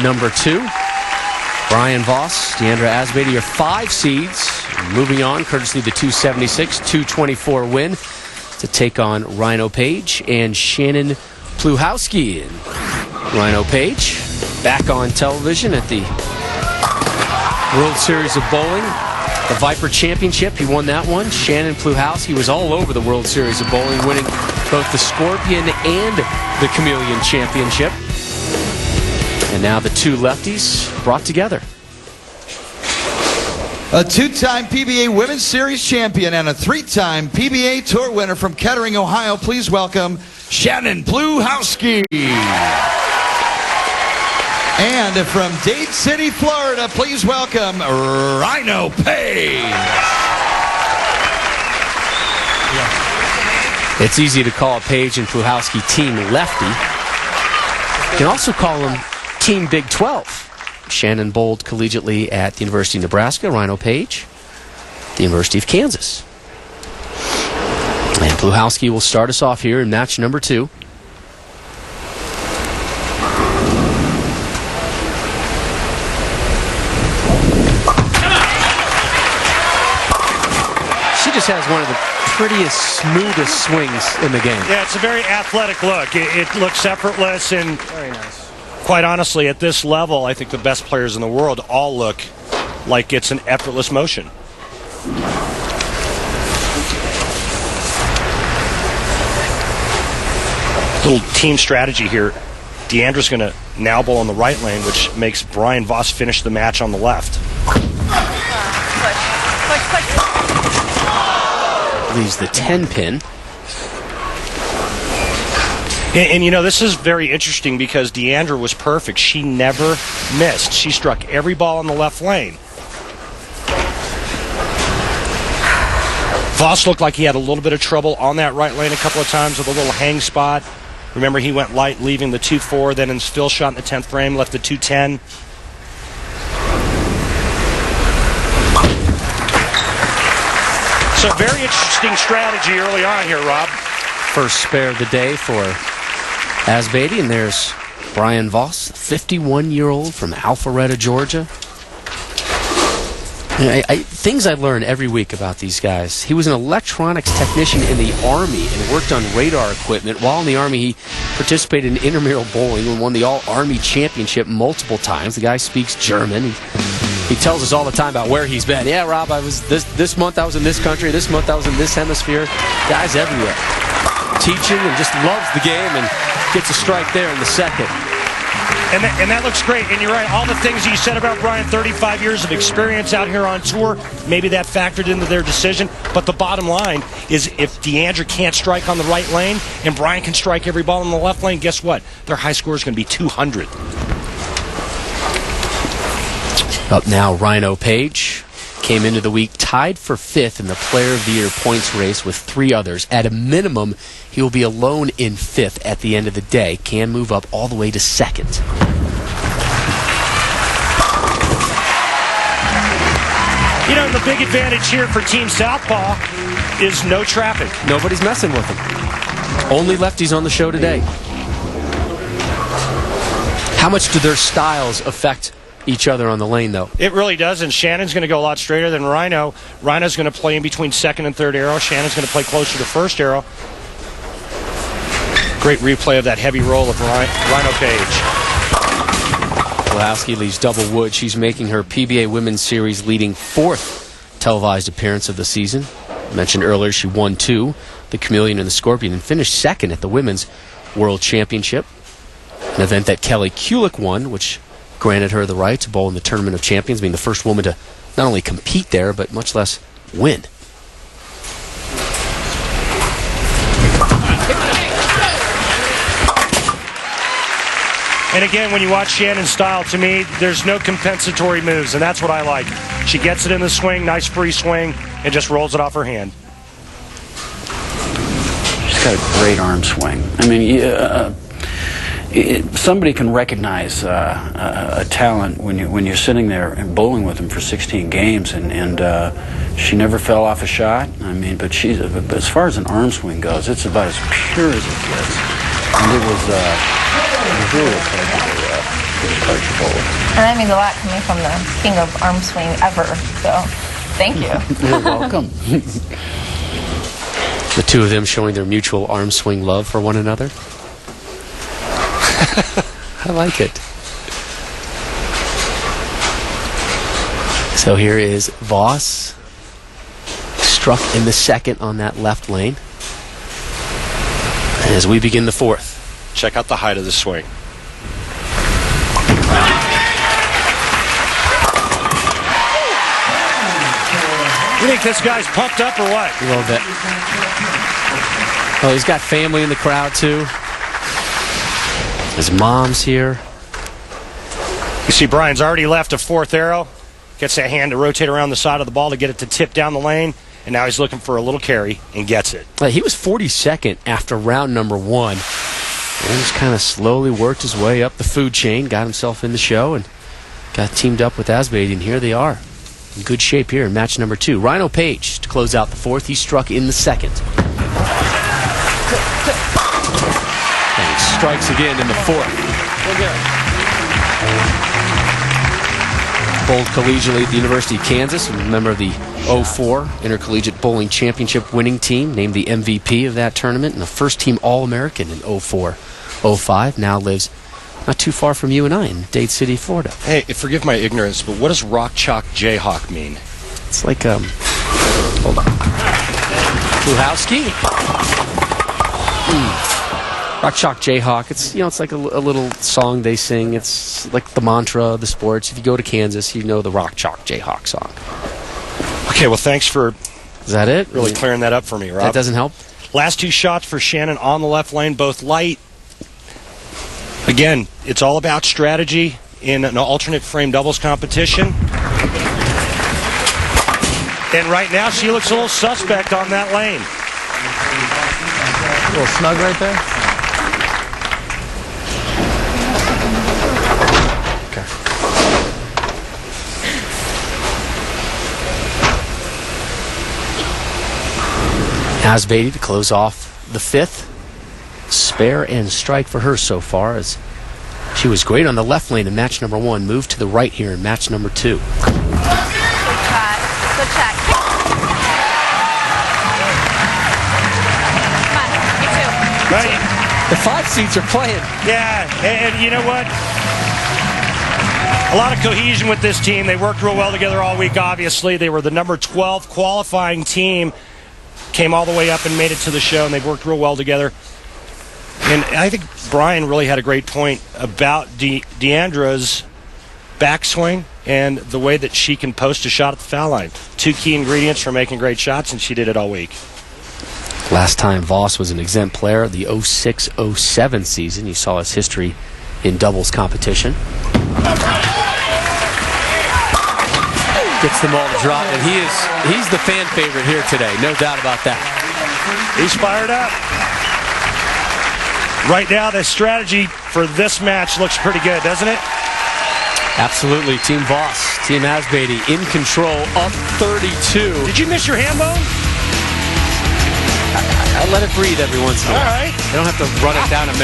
number 2. Brian Voss, Deandra Asbaty, your 5 seeds. Moving on, courtesy of the 276, 224 win to take on Rhino Page and Shannon Pluhowski. And Rhino Page back on television at the World Series of Bowling. The Viper Championship, he won that one. Shannon Pluhowski was all over the World Series of Bowling, winning both the Scorpion and the Chameleon Championship. And now the two lefties brought together. A 2-time PBA Women's Series champion and a 3-time PBA Tour winner from Kettering, Ohio. Please welcome Shannon Pluhowski. And from Dade City, Florida, please welcome Rhino Page. It's easy to call Page and Pluhowski Team Lefty. You can also call them Team Big 12. Shannon bowled collegiately at the University of Nebraska, Rhino Page, the University of Kansas. And Pluhowski will start us off here in match number 2. She just has one of the prettiest, smoothest swings in the game. Yeah, it's a very athletic look. It looks effortless and very nice. Quite honestly, at this level, I think the best players in the world all look like it's an effortless motion. Little team strategy here. Deandra's going to now bowl on the right lane, which makes Brian Voss finish the match on the left. Leaves the 10-pin. And, you know, this is very interesting because Deandra was perfect. She never missed. She struck every ball in the left lane. Voss looked like he had a little bit of trouble on that right lane a couple of times with a little hang spot. Remember, he went light, leaving the 2-4, then in fill shot in the 10th frame, left the 2-10. So very interesting strategy early on here, Rob. First spare of the day for Asbaty, and there's Brian Voss, 51-year-old from Alpharetta, Georgia. Things I learn every week about these guys. He was an electronics technician in the Army and worked on radar equipment. While in the Army, he participated in intramural bowling and won the All-Army Championship multiple times. The guy speaks German. He tells us all the time about where he's been. Yeah, Rob, I was this month I was in this country, this month I was in this hemisphere. Guy's everywhere. Teaching and just loves the game and gets a strike there in the second. And that looks great. And you're right, all the things you said about Brian, 35 years of experience out here on tour, maybe that factored into their decision. But the bottom line is if Deandra can't strike on the right lane and Brian can strike every ball in the left lane, guess what? Their high score is going to be 200. Up now, Rhino Page came into the week tied for 5th in the Player of the Year points race with 3 others. At a minimum, he will be alone in 5th at the end of the day. Can move up all the way to 2nd. You know, the big advantage here for Team Southpaw is no traffic. Nobody's messing with him. Only lefties on the show today. How much do their styles affect each other on the lane, though? It really does, and Shannon's going to go a lot straighter than Rhino. Rhino's going to play in between 2nd and 3rd arrow. Shannon's going to play closer to 1st arrow. Great replay of that heavy roll of Rhino Page. Pluhowski leaves double wood. She's making her PBA Women's Series leading 4th televised appearance of the season. I mentioned earlier she won 2, the Chameleon and the Scorpion, and finished 2nd at the Women's World Championship, an event that Kelly Kulick won, which granted her the right to bowl in the Tournament of Champions, being the first woman to not only compete there, but much less win. And again, when you watch Shannon's style, to me, there's no compensatory moves, and that's what I like. She gets it in the swing, nice free swing, and just rolls it off her hand. She's got a great arm swing. I mean, somebody can recognize a talent when you're sitting there and bowling with them for 16 games, and she never fell off a shot. I mean, but as far as an arm swing goes, it's about as pure as it gets. And it was really a pleasure for the Charger bowler. And that means a lot coming from the king of arm swing ever. So, thank you. You're welcome. The two of them showing their mutual arm swing love for one another. I like it. So here is Voss. Struck in the second on that left lane. As we begin the fourth. Check out the height of the swing. You think this guy's pumped up or what? A little bit. Oh, he's got family in the crowd too. His mom's here. You see Brian's already left a fourth arrow. Gets that hand to rotate around the side of the ball to get it to tip down the lane. And now he's looking for a little carry and gets it. He was 42nd after round number 1. And just kind of slowly worked his way up the food chain, got himself in the show, and got teamed up with Asbady. And here they are. In good shape here in match number 2. Rhino Page to close out the fourth. He struck in the second. And he strikes again in the fourth. Bowled collegiately at the University of Kansas, a member of the 04 Intercollegiate Bowling Championship winning team, named the MVP of that tournament, and a first-team All-American in 04-05. Now lives not too far from you and I in Dade City, Florida. Hey, forgive my ignorance, but what does Rock Chalk Jayhawk mean? It's like, hold on. Pluhowski? Rock Chalk Jayhawk. It's, it's like a little song they sing. It's like the mantra of the sports. If you go to Kansas, you know the Rock Chalk Jayhawk song. Okay, well, thanks for Is that it? really clearing that up for me, Rob. That doesn't help? Last two shots for Shannon on the left lane, both light. Again, it's all about strategy in an alternate frame doubles competition. And right now, she looks a little suspect on that lane. A little snug right there. Asbady to close off the fifth. Spare and strike for her so far, as she was great on the left lane in match number 1. Moved to the right here in match number 2. Good shot. Good check. Come on, you too. Right? The 5 seeds are playing. Yeah, and you know what? A lot of cohesion with this team. They worked real well together all week, obviously. They were the number 12 qualifying team. Came all the way up and made it to the show, and they've worked real well together. And I think Brian really had a great point about Deandra's backswing and the way that she can post a shot at the foul line. 2 key ingredients for making great shots, and she did it all week. Last time Voss was an exempt player, the 06-07 season. You saw his history in doubles competition. Gets them all to drop, and he's the fan favorite here today, no doubt about that. He's fired up. Right now, the strategy for this match looks pretty good, doesn't it? Absolutely. Team Voss, Team Asbady in control, up 32. Did you miss your ham bone? I let it breathe every once in a while. All right. They don't have to run it down a